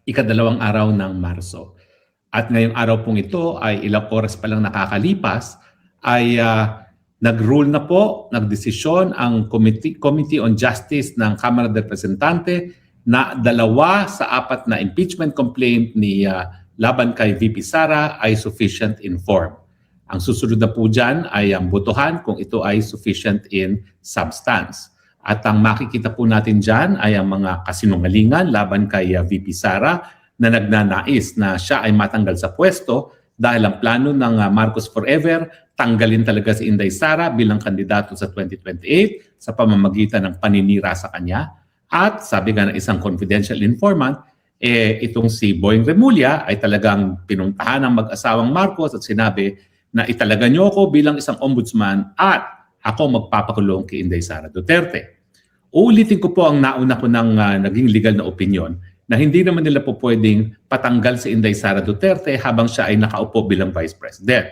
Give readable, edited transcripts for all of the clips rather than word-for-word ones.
ikadalawang araw ng Marso. At ngayong araw pong ito ay ilang oras pa lang nakakalipas ay nag-rule na po, nagdesisyon ang Committee on Justice ng Kamara de Representante na 2 sa 4 na impeachment complaint ni laban kay VP Sara ay sufficient in form. Ang susunod na po dyan ay ang botohan kung ito ay sufficient in substance. At ang makikita po natin dyan ay ang mga kasinungalingan laban kay VP Sara na nagnanais na siya ay matanggal sa pwesto dahil ang plano ng Marcos Forever tanggalin talaga si Inday Sara bilang kandidato sa 2028 sa pamamagitan ng paninira sa kanya. At sabi nga ng isang confidential informant, itong si Boying Remulla ay talagang pinuntahan ng mag-asawang Marcos at sinabi na italaga niyo ako bilang isang ombudsman at ako magpapakulong kay Inday Sara Duterte. Uulitin ko po ang nauna ko ng naging legal na opinion na hindi naman nila po pwedeng patanggal si Inday Sara Duterte habang siya ay nakaupo bilang Vice President.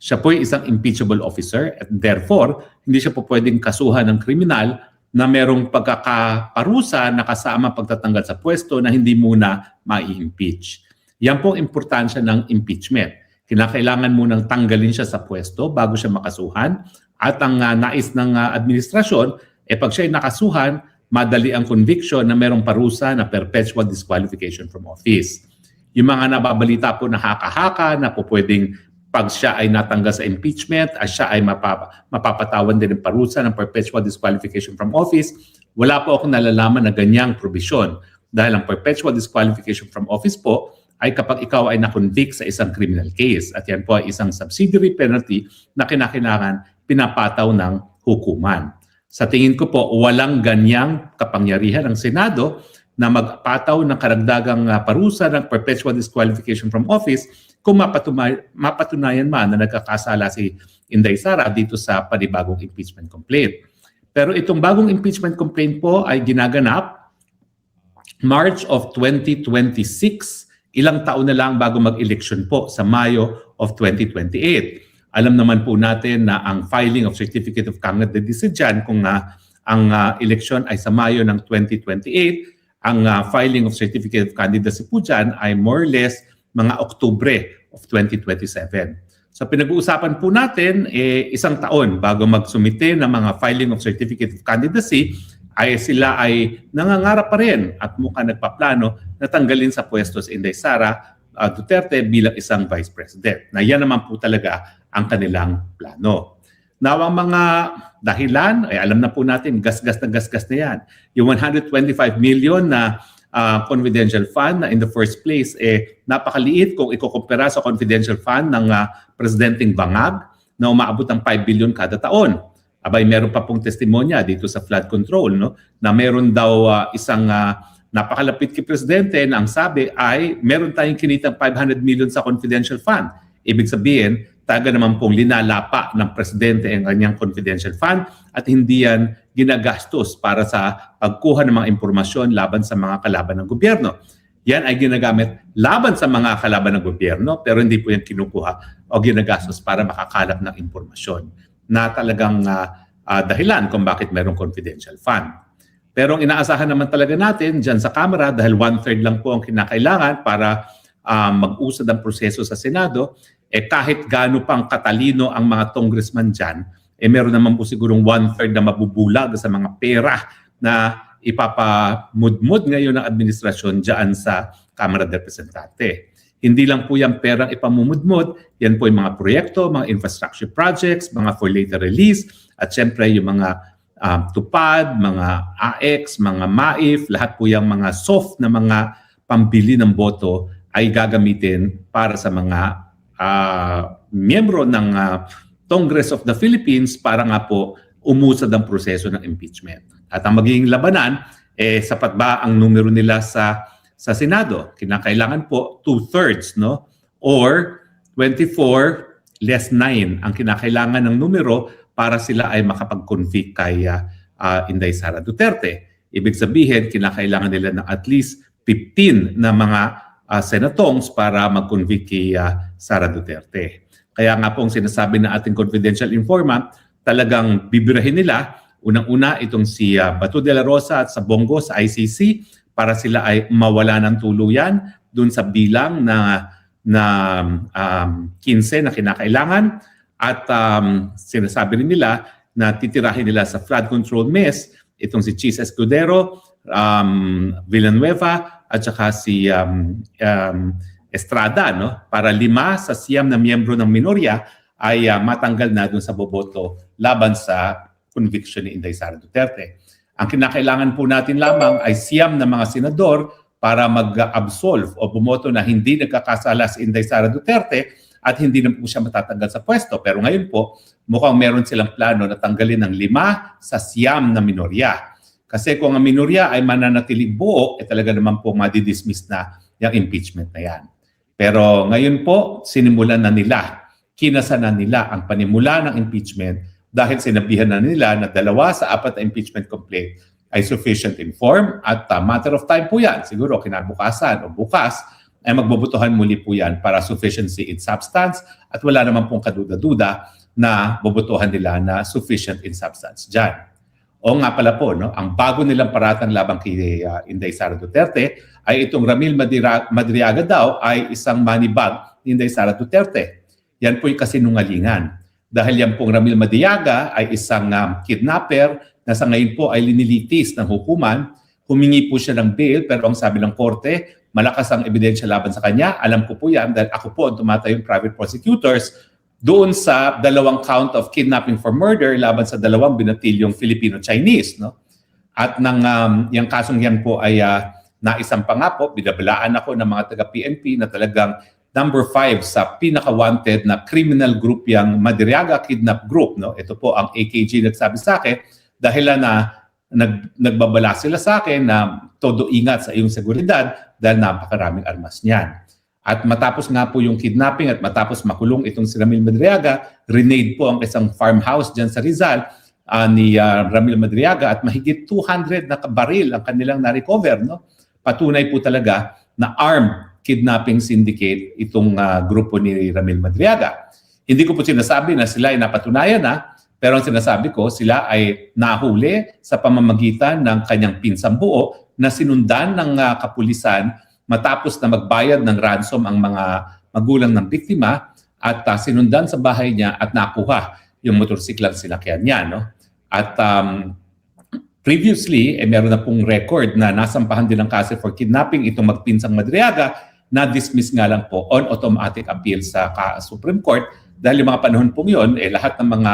Siya po ay isang impeachable officer at therefore hindi siya po pwedeng kasuhan ng kriminal na merong pagkakaparusa na kasama pagtatanggal sa pwesto na hindi muna mai-impeach. Yan po ang importansya ng impeachment. Kinakailangan munang tanggalin siya sa pwesto bago siya makasuhan at ang nais ng administrasyon, pag siya ay nakasuhan, madali ang conviction na merong parusa na perpetual disqualification from office. Yung mga nababalita po na haka-haka na po pwedeng pag siya ay natanggal sa impeachment at siya ay mapapatawan din ng parusa ng perpetual disqualification from office, wala po akong nalalaman na ganyang provision. Dahil ang perpetual disqualification from office po ay kapag ikaw ay na-convict sa isang criminal case. At yan po ay isang subsidiary penalty na kinakailangan pinapataw ng hukuman. Sa tingin ko po, walang ganyang kapangyarihan ng Senado na magpataw ng karagdagang parusa ng perpetual disqualification from office kung mapatunayan man na nagkakasala si Inday Sara dito sa panibagong impeachment complaint. Pero itong bagong impeachment complaint po ay ginaganap March of 2026, ilang taon na lang bago mag-election po sa Mayo of 2028. Alam naman po natin na ang filing of Certificate of Candidacy dyan kung ang election ay sa Mayo ng 2028, ang filing of Certificate of Candidacy po dyan ay more or less mga Oktubre of 2027. So pinag-uusapan po natin, isang taon bago magsumite ng mga filing of Certificate of Candidacy, ay sila ay nangangarap pa rin at mukhang nagpaplano na tanggalin sa pwesto si Inday Sara Duterte bilang isang Vice President. Na yan naman po talaga ang kanilang plano. Now, ang mga dahilan, ay alam na po natin, gasgas na yan. Yung 125 million na confidential fund na in the first place, napakaliit kung ikukumpara sa confidential fund ng Presidenteng Bangag na umaabot ng 5 billion kada taon. Abay, meron pa pong testimonya dito sa flood control, no? Na meron daw isang napakalapit kay Presidente na ang sabi ay meron tayong kinitang 500 million sa confidential fund. Ibig sabihin, taga naman pong linalapa ng Presidente ang kanyang confidential fund at hindi yan ginagastos para sa pagkuha ng mga impormasyon laban sa mga kalaban ng gobyerno. Yan ay ginagamit laban sa mga kalaban ng gobyerno pero hindi po yan kinukuha o ginagastos para makakalap ng impormasyon na talagang dahilan kung bakit mayroong confidential fund. Pero ang inaasahan naman talaga natin dyan sa Kamara dahil 1/3 lang po ang kinakailangan para mag-usad ang proseso sa Senado, kahit gaano pang katalino ang mga congressman dyan, meron naman po sigurong 1/3 na mabubulag sa mga pera na ipapamudmud ngayon ng administrasyon dyan sa Kamara de Representante. Hindi lang po yung perang ipamumudmud, yan po yung mga proyekto, mga infrastructure projects, mga for later release, at syempre yung mga tupad, mga AX, mga MAIF, lahat po yung mga soft na mga pambili ng boto ay gagamitin para sa mga miyembro ng Congress of the Philippines para nga po umusad ang proseso ng impeachment. At ang magiging labanan, sapat ba ang numero nila sa Senado? Kinakailangan po 2/3, no? Or 24 less 9 ang kinakailangan ng numero para sila ay makapag-convict kay Inday Sara Duterte. Ibig sabihin, kinakailangan nila ng at least 15 na mga senatongs para mag-convict kay Sara Duterte. Kaya nga pong sinasabi na ating confidential informant, talagang bibirahin nila, unang-una itong si Bato de la Rosa at sa Bongo sa ICC para sila ay mawala ng tuluyan dun sa bilang na 15 na kinakailangan at sinasabi rin nila na titirahin nila sa flood control mess itong si Chis Escudero, Villanueva at saka si Estrada, no? Para 5 sa 9 na miyembro ng minorya ay matanggal na dun sa boboto laban sa conviction ni Inday Sara Duterte. Ang kinakailangan po natin lamang ay 9 na mga senador para mag-absolve o bumoto na hindi nagkakasala si Inday Sara Duterte at hindi na po siya matatanggal sa pwesto. Pero ngayon po, mukhang meron silang plano na tanggalin ng 5 sa 9 na minorya. Kasi kung ang minorya ay mananatiling buo, talaga naman po madidismiss na yung impeachment na yan. Pero ngayon po, sinimulan na nila, kinasanan nila ang panimula ng impeachment dahil sinabihan na nila na 2 sa 4 na impeachment complaint ay sufficient in form at matter of time po yan. Siguro kinabukasan o bukas ay magbobotohan muli po yan para sufficiency in substance at wala naman pong kaduda-duda na bobotohan nila na sufficient in substance dyan. O nga pala po, no, ang bago nilang paratang labang kay Inday Sara Duterte ay itong Ramil Madriaga daw ay isang money bag ni Inday Sara Duterte. Yan po yung kasinungalingan. Dahil yan pong Ramil Madriaga ay isang kidnapper na sa ngayon po ay linilitis ng hukuman. Humingi po siya ng bail pero ang sabi ng korte, malakas ang ebidensya laban sa kanya. Alam ko po yan dahil ako po ang tumatayong private prosecutors doon sa 2 count of kidnapping for murder laban sa 2 binatilyong Filipino-Chinese. No? At yung kasong yan po ay naisampa nga po, binabalaan ako ng mga taga-PNP na talagang number 5 sa pinaka-wanted na criminal group yung Madriaga Kidnap Group. No? Ito po ang AKG nagsabi sa akin dahil na nagbabala sila sa akin na todo ingat sa iyong seguridad dahil napakaraming armas niyan. At matapos nga po yung kidnapping at matapos makulong itong si Ramil Madriaga, renade po ang isang farmhouse dyan sa Rizal ni Ramil Madriaga at mahigit 200 na baril ang kanilang na-recover. No? Patunay po talaga na armed kidnapping syndicate itong grupo ni Ramil Madriaga. Hindi ko po sinasabi na sila ay napatunayan na, pero ang sinasabi ko, sila ay nahuli sa pamamagitan ng kanyang pinsang buo na sinundan ng kapulisan matapos na magbayad ng ransom ang mga magulang ng biktima at sinundan sa bahay niya at nakuha yung motorsiklang sinakyan niya. No? At previously, meron na pong record na nasampahan din ng kaso for kidnapping itong magpinsang Madriaga na dismiss nga lang po on automatic appeal sa Supreme Court dahil yung mga panahon pong yun, lahat ng mga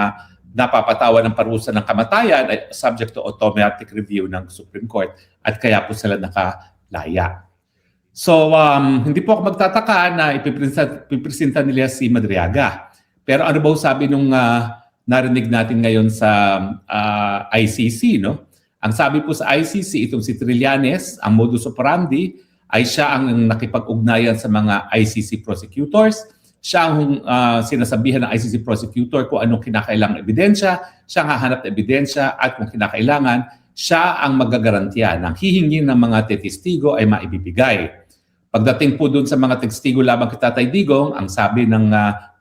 napapatawa ng parusa ng kamatayan ay subject to automatic review ng Supreme Court at kaya po sila nakalaya. So, hindi po ako magtataka na ipipresenta nila si Madriaga. Pero ano ba sabi nung narinig natin ngayon sa ICC, no? Ang sabi po sa ICC, itong si Trillanes, ang modus operandi, ay siya ang nakipag-ugnayan sa mga ICC prosecutors. Siya ang sinasabihan ng ICC prosecutor kung anong kinakailangang ebidensya, siya ang hahanap na ebidensya at kung kinakailangan, siya ang magagarantiya ng hihingin ng mga testigo ay maibibigay. Pagdating po doon sa mga testigo labang kay Tatay Digong, ang sabi ng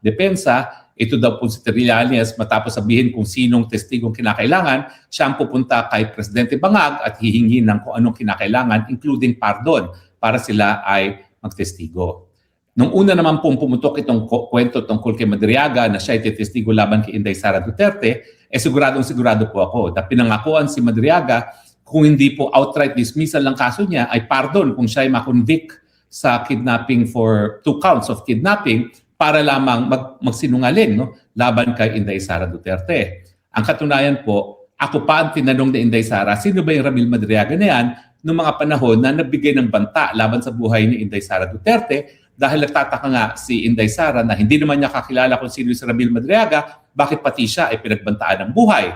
depensa, ito daw po si Trillanes matapos sabihin kung sinong testigong kinakailangan, siya ang pupunta kay Presidente Bangag at hihingin ng kung anong kinakailangan, including pardon, para sila ay magtestigo. Nung una naman pong pumutok itong kwento tungkol kay Madriaga na siya ay testigo laban kay Inday Sara Duterte, sigurado po ako na pinangakuan si Madriaga kung hindi po outright dismissal ng kaso niya ay pardon kung siya ay makonvict sa kidnapping for 2 counts of kidnapping para lamang magsinungaling no, laban kay Inday Sara Duterte. Ang katunayan po, ako pa ang tinanong ni Inday Sara, sino ba yung Ramil Madriaga na yan noong mga panahon na nagbigay ng banta laban sa buhay ni Inday Sara Duterte dahil nagtataka nga si Inday Sara na hindi naman niya kakilala kung sino si Ramil Madriaga, bakit pati siya ay pinagbantaan ng buhay.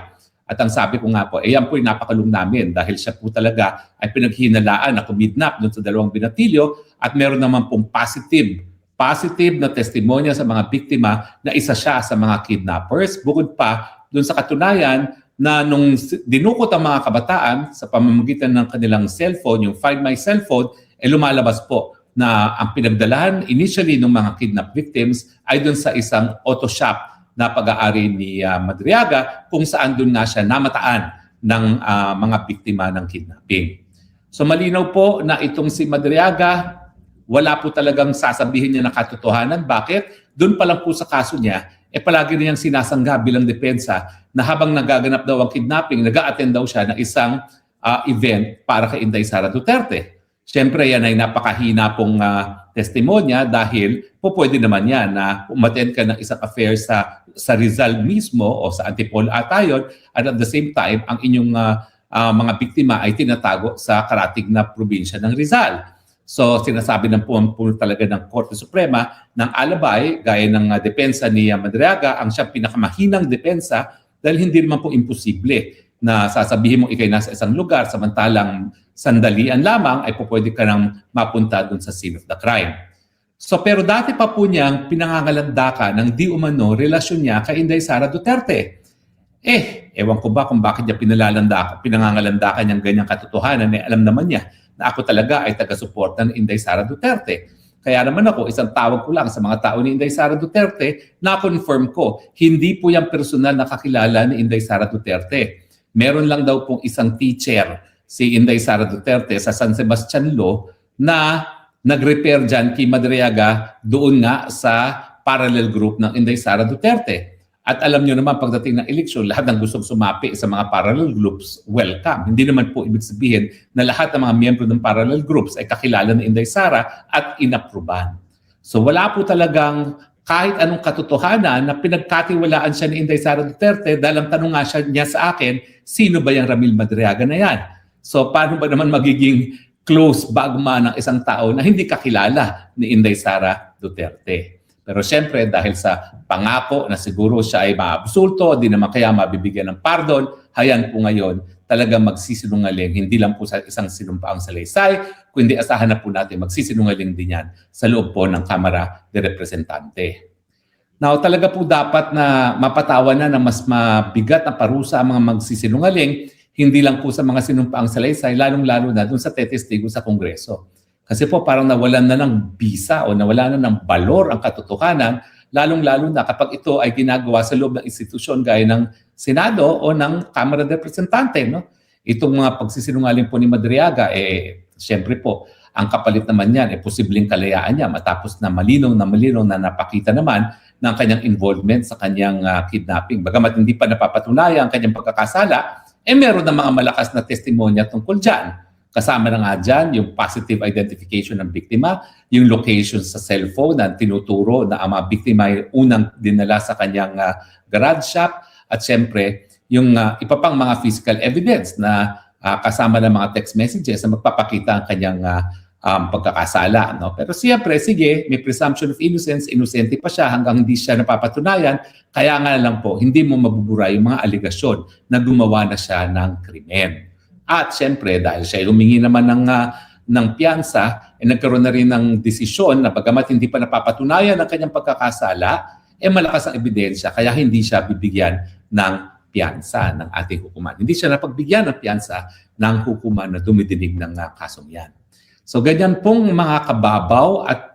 At ang sabi ko nga po, yan po yung napakalung namin dahil siya po talaga ay pinaghinalaan na kumidnap doon sa 2 binatilyo at meron naman pong positive na testimonya sa mga biktima na isa siya sa mga kidnappers. Bukod pa doon sa katunayan na nung dinukot ang mga kabataan sa pamamagitan ng kanilang cellphone, yung Find My Cellphone, lumalabas po na ang pinagdalahan initially ng mga kidnap victims ay doon sa isang auto shop na pag-aari ni Madriaga kung saan doon nga siya namataan ng mga biktima ng kidnapping. So malinaw po na itong si Madriaga, wala po talagang sasabihin niya na katotohanan. Bakit? Doon pa lang po sa kaso niya, palagi niyang sinasangga bilang depensa na habang nagaganap daw ang kidnapping, nag-a-attend daw siya ng isang event para kay Inday Sara Duterte. Siyempre, yan ay napakahina pong testimonya dahil po pwede naman yan na umattend ka ng isang affair sa Rizal mismo o sa Antipolo Atayon at at the same time, ang inyong mga biktima ay tinatago sa karatig na probinsya ng Rizal. So sinasabi ng po talaga ng Korte Suprema ng alabay, gaya ng depensa ni Madriaga, ang siyang pinakamahinang depensa dahil hindi naman po imposible na sasabihin mo ikay nasa isang lugar samantalang sandalian lamang ay pwede ka nang mapunta dun sa scene of the crime. So pero dati pa po niyang pinangangalandakan ng di umano relasyon niya kay Inday Sara Duterte. Ewan ko ba kung bakit niya pinangangalandakan niyang ganyang katotohanan, alam naman niya na ako talaga ay taga-suporta ng Inday Sara Duterte. Kaya naman ako, isang tawag ko lang sa mga tao ni Inday Sara Duterte, na-confirm ko, hindi po yung personal na kakilala ni Inday Sara Duterte. Meron lang daw pong isang teacher, si Inday Sara Duterte sa San Sebastian Law, na nag-repair dyan kay Madriaga doon nga sa parallel group ng Inday Sara Duterte. At alam nyo naman, pagdating ng eleksyon, lahat ng gustong sumapi sa mga parallel groups, welcome. Hindi naman po ibig sabihin na lahat ng mga miyembro ng parallel groups ay kakilala ni Inday Sara at inapruban. So wala po talagang kahit anong katotohanan na pinagkatiwalaan siya ni Inday Sara Duterte dahil ang tanong nga niya sa akin, sino ba yung Ramil Madriaga na yan? So paano ba naman magiging close bagma ng isang tao na hindi kakilala ni Inday Sara Duterte? Pero siyempre dahil sa pangako na siguro siya ay maabsulto, di naman kaya mabibigyan ng pardon, hayan po ngayon talagang magsisinungaling, hindi lang po sa isang sinumpaang salaysay, kundi asahan na po natin magsisinungaling din yan sa loob po ng Kamara de Representante. Now, talaga po dapat na mapatawan na mas mabigat na parusa ang mga magsisinungaling, hindi lang po sa mga sinumpaang salaysay, lalong-lalo na dun sa tetestigo sa Kongreso. Kasi po parang nawalan na ng bisa o nawalan na ng balor ang katotohanan, lalong-lalo na kapag ito ay ginagawa sa loob ng institusyon gaya ng Senado o ng Kamara de Representante. No? Itong mga pagsisinungaling po ni Madriaga, siyempre po, ang kapalit naman yan, posibleng kalayaan niya matapos na malinaw na napakita naman ng kanyang involvement sa kanyang kidnapping. Bagamat hindi pa napapatunayan ang kanyang pagkakasala, meron na mga malakas na testimonya tungkol dyan. Kasama na nga dyan yung positive identification ng biktima, yung location sa cellphone na tinuturo na ang mga biktima ay unang dinala sa kanyang garage shop, at siyempre yung iba pang mga physical evidence na kasama ng mga text messages na magpapakita ang kanyang pagkakasala. No? Pero siyempre, sige, may presumption of innocence, inosente pa siya hanggang hindi siya napapatunayan, kaya nga lang po, hindi mo mabubura yung mga aligasyon na gumawa na siya ng krimen. At siyempre, dahil siya humingi naman ng piyansa, nagkaroon na rin ng desisyon na bagamat hindi pa napapatunayan ang kanyang pagkakasala, malakas ang ebidensya, kaya hindi siya bibigyan ng piyansa ng ating hukuman. Hindi siya napagbigyan ng piyansa ng hukuman na dumidinig ng kasong yan. So ganyan pong mga kababaw at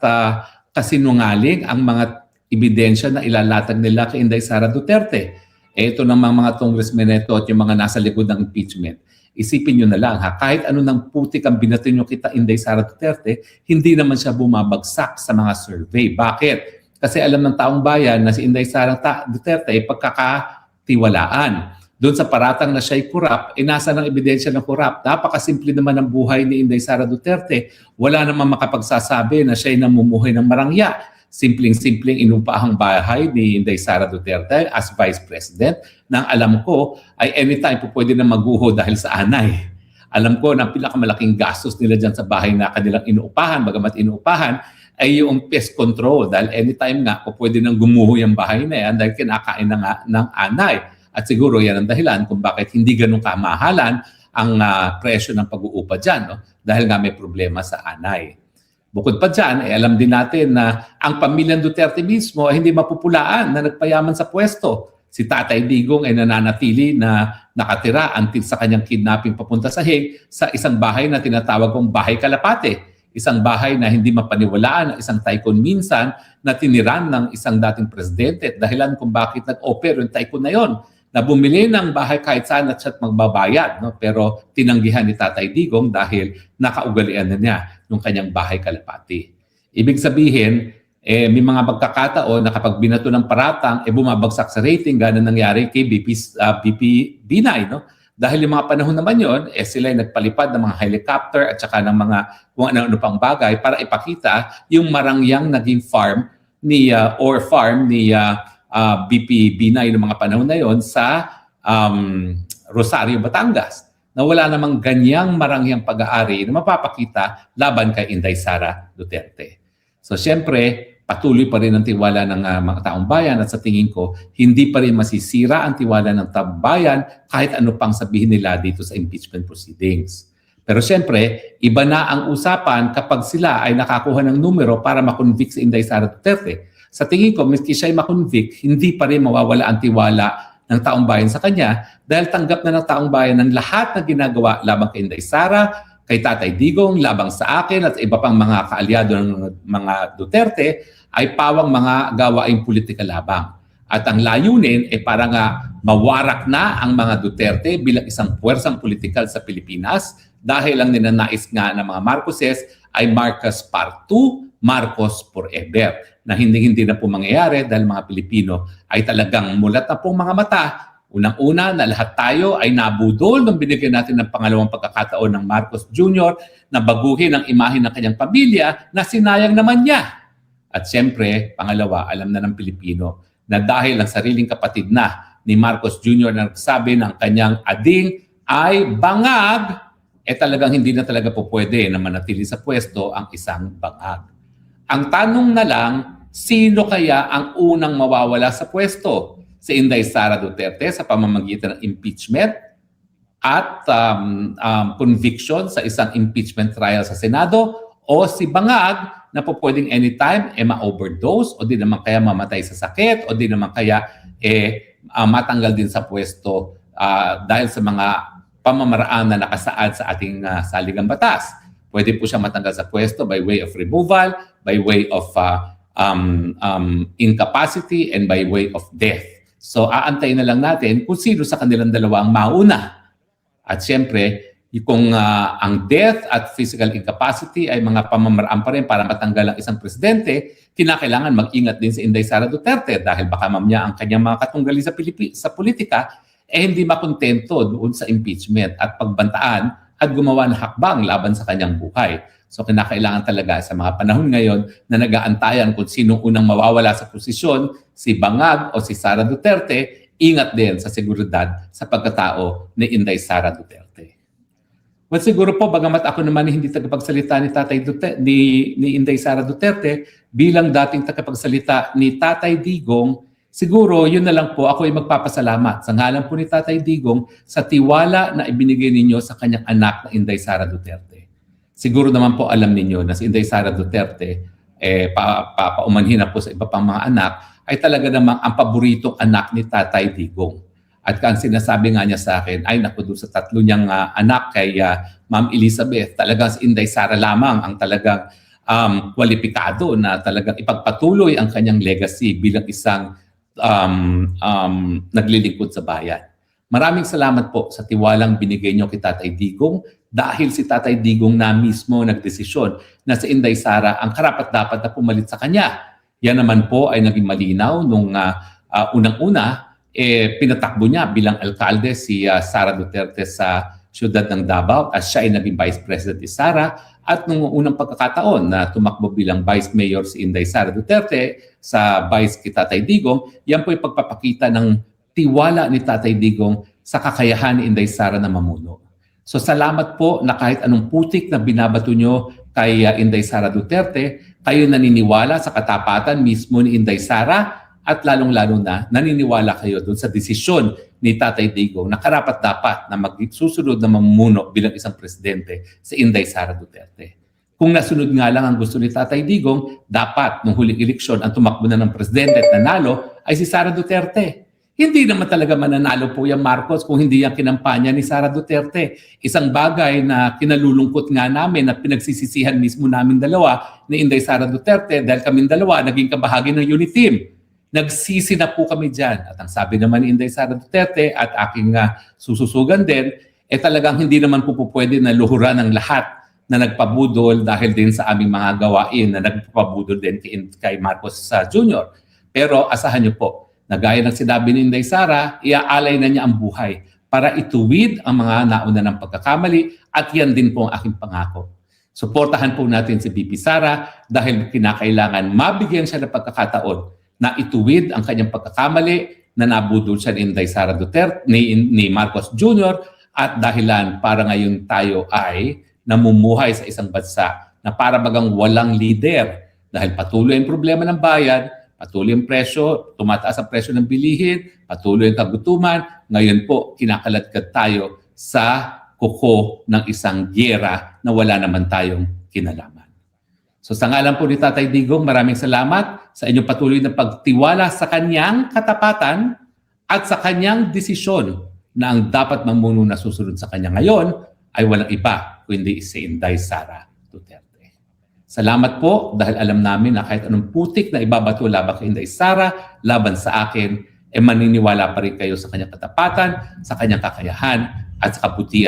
kasinungaling ang mga ebidensya na ilalatag nila kay Inday Sara Duterte. Ito ng mga congressmen ito at yung mga nasa likod ng impeachment. Isipin nyo na lang kahit ano ng putik ang binatin nyo kita Inday Sara Duterte, hindi naman siya bumabagsak sa mga survey. Bakit? Kasi alam ng taong bayan na si Inday Sara Duterte ay pagkakatiwalaan. Doon sa paratang na siya'y kurap, nasa ng ebidensya ng kurap. Napakasimple naman ang buhay ni Inday Sara Duterte. Wala namang makapagsasabi na siya'y namumuhay ng marangya. Simpleng-simpleng inupahang bahay ni Inday Sara Duterte as Vice President nang alam ko ay anytime po pwede na maguho dahil sa anay. Alam ko na pinakamalaking gastos nila dyan sa bahay na kanilang inuupahan, bagamat inuupahan, ay yung pest control dahil anytime nga po pwede nang gumuho yung bahay na yan dahil kinakain na nga ng anay. At siguro yan ang dahilan kung bakit hindi ganun kamahalan ang presyo ng pag-uupa dyan, no? Dahil nga may problema sa anay. Bukod pa dyan, alam din natin na ang pamilyang Duterte mismo ay hindi mapupulaan na nagpayaman sa pwesto. Si Tatay Digong ay nananatili na nakatira until sa kanyang kidnapping papunta sa Hague sa isang bahay na tinatawag kong Bahay Kalapate. Isang bahay na hindi mapaniwalaan ng isang tycoon minsan na tiniran ng isang dating presidente. At dahilan kung bakit nag-offer yung tycoon na yon. na bumili ng bahay kahit saan at siya't magbabayad. No? Pero tinanggihan ni Tatay Digong dahil nakaugalian na niya yung kanyang bahay kalapati. Ibig sabihin, may mga pagkakataon na kapag binato ng paratang, bumabagsak sa rating, gano'n nangyari kay BP Binay. No? Dahil yung mga panahon naman yon, sila ay nagpalipad ng mga helicopter at saka ng mga kung ano pang bagay para ipakita yung marangyang naging farm ni BP Binay ng mga panahon na yon sa Rosario, Batangas, na wala namang ganyang marangyang pag-aari na mapapakita laban kay Inday Sara Duterte. So siyempre, patuloy pa rin ang tiwala ng mga taong bayan at sa tingin ko, hindi pa rin masisira ang tiwala ng taong bayan kahit ano pang sabihin nila dito sa impeachment proceedings. Pero siyempre, iba na ang usapan kapag sila ay nakakuha ng numero para makonvict si Inday Sara Duterte. Sa tingin ko, miski siya ay makonvict, hindi pa rin mawawala ang tiwala ng taong bayan sa kanya dahil tanggap na ng taong bayan ng lahat na ginagawa labang kay Inday Sara, kay Tatay Digong, labang sa akin at iba pang mga kaalyado ng mga Duterte ay pawang mga gawaing politika labang. At ang layunin ay para nga mawarak na ang mga Duterte bilang isang puwersang politikal sa Pilipinas dahil ang ninanais nga ng mga Marcoses ay Marcos Part 2, Marcos Forever, na hindi na po mangyayari dahil mga Pilipino ay talagang mulat na pong mga mata. Unang-una na lahat tayo ay nabudol nung binigyan natin ng pangalawang pagkakataon ng Marcos Jr. na baguhin ang imahe ng kanyang pamilya na sinayang naman niya. At siyempre, pangalawa, alam na ng Pilipino na dahil ang sariling kapatid na ni Marcos Jr. na nagsabi ng kanyang ading ay bangag, talagang hindi na talaga po pwede na manatili sa pwesto ang isang bangag. Ang tanong na lang, sino kaya ang unang mawawala sa pwesto? Si Inday Sara Duterte sa pamamagitan ng impeachment at conviction sa isang impeachment trial sa Senado o si Bangag na po pwedeng anytime ma-overdose o di naman kaya mamatay sa sakit o di naman kaya matanggal din sa pwesto dahil sa mga pamamaraan na nakasaad sa ating saligang batas. Pwede po siya matanggal sa pwesto by way of removal, by way of incapacity, and by way of death. So aantayin na lang natin kung sino sa kanilang dalawa ang mauna. At siyempre, kung ang death at physical incapacity ay mga pamamaraan pa rin para matanggal ang isang presidente, kinakailangan mag-ingat din si Inday Sara Duterte dahil baka mamaya ang kanyang mga katunggali sa politika hindi makontento doon sa impeachment at pagbantaan at gumawa ng hakbang laban sa kanyang buhay. So kinakailangan talaga sa mga panahon ngayon na nag-aantayan kung sino unang mawawala sa posisyon, si Bangag o si Sara Duterte, ingat din sa seguridad sa pagkatao ni Inday Sara Duterte. Well, siguro po, bagamat ako naman hindi tagapagsalita ni Tatay Duterte, ni Inday Sara Duterte, bilang dating tagapagsalita ni Tatay Digong, siguro yun na lang po ako ay magpapasalamat sa ngalan po ni Tatay Digong sa tiwala na ibinigay ninyo sa kanyang anak na Inday Sara Duterte. Siguro naman po alam ninyo na si Inday Sara Duterte, paumanhin na po sa iba pang mga anak, ay talaga namang ang paboritong anak ni Tatay Digong. At kung sinasabi nga niya sa akin, ay naku doon sa tatlo niyang anak kay Ma'am Elizabeth, talagang si Inday Sara lamang ang talagang kwalipikado na talagang ipagpatuloy ang kanyang legacy bilang isang naglilingkod sa bayan. Maraming salamat po sa tiwalang binigay niyo kay Tatay Digong dahil si Tatay Digong na mismo nagdesisyon na si Inday Sara ang karapat-dapat na pumalit sa kanya. Yan naman po ay naging malinaw nung unang-una, pinatakbo niya bilang alkalde si Sara Duterte sa siyudad ng Davao at siya ay naging Vice President ni Sara. At nung unang pagkakataon na tumakbo bilang Vice Mayor si Inday Sara Duterte sa Vice kay Tatay Digong, yan po ay pagpapakita ng tiwala ni Tatay Digong sa kakayahan ni Inday Sara na mamuno. So salamat po na kahit anong putik na binabato nyo kay Inday Sara Duterte, kayo naniniwala sa katapatan mismo ni Inday Sara at lalong-lalo na naniniwala kayo doon sa desisyon ni Tatay Digong na karapat-dapat na magsusunod na mamumuno bilang isang presidente si Inday Sara Duterte. Kung nasunod nga lang ang gusto ni Tatay Digong, dapat nung huling eleksyon ang tumakbo na ng presidente at nanalo ay si Sara Duterte. Hindi naman talaga mananalo po yung Marcos kung hindi yung kinampanya ni Sara Duterte. Isang bagay na kinalulungkot nga namin at pinagsisisihan mismo namin dalawa ni Inday Sara Duterte dahil kaming dalawa naging kabahagi ng unit team Nagsisi na po kami dyan. At ang sabi naman ni Inday Sara Duterte at aking sususugan din, talagang hindi naman po pwede na luhuran ng lahat na nagpabudol dahil din sa aming mga gawain na nagpabudol din kay Marcos Jr. Pero asahan niyo po, na gaya ng sinabi ni Inday Sara, iaalay na niya ang buhay para ituwid ang mga nauna ng pagkakamali at yan din po ang aking pangako. Suportahan po natin si VP Sara dahil kinakailangan mabigyan siya ng pagkakataon na ituwid ang kanyang pagkakamali na nabudol siya ni Inday Sara Duterte, ni Marcos Jr. at dahilan para ngayon tayo ay namumuhay sa isang bansa na para bagang walang leader dahil patuloy ang problema ng bayan, patuloy ang presyo, tumataas ang presyo ng bilihin, patuloy ang kagutuman. Ngayon po, kinakaladkad tayo sa kuko ng isang giyera na wala naman tayong kinalaman. So sa ngalan po ni Tatay Digong, maraming salamat sa inyong patuloy na pagtiwala sa kanyang katapatan at sa kanyang desisyon na ang dapat mamuno na susunod sa kanya ngayon ay walang iba kundi si Inday Sara Duterte. Salamat po dahil alam namin na kahit anong putik na ibabato laban kay Inday Sara, laban sa akin, maniniwala pa rin kayo sa kanyang katapatan, sa kanyang kakayahan at sa kabutihan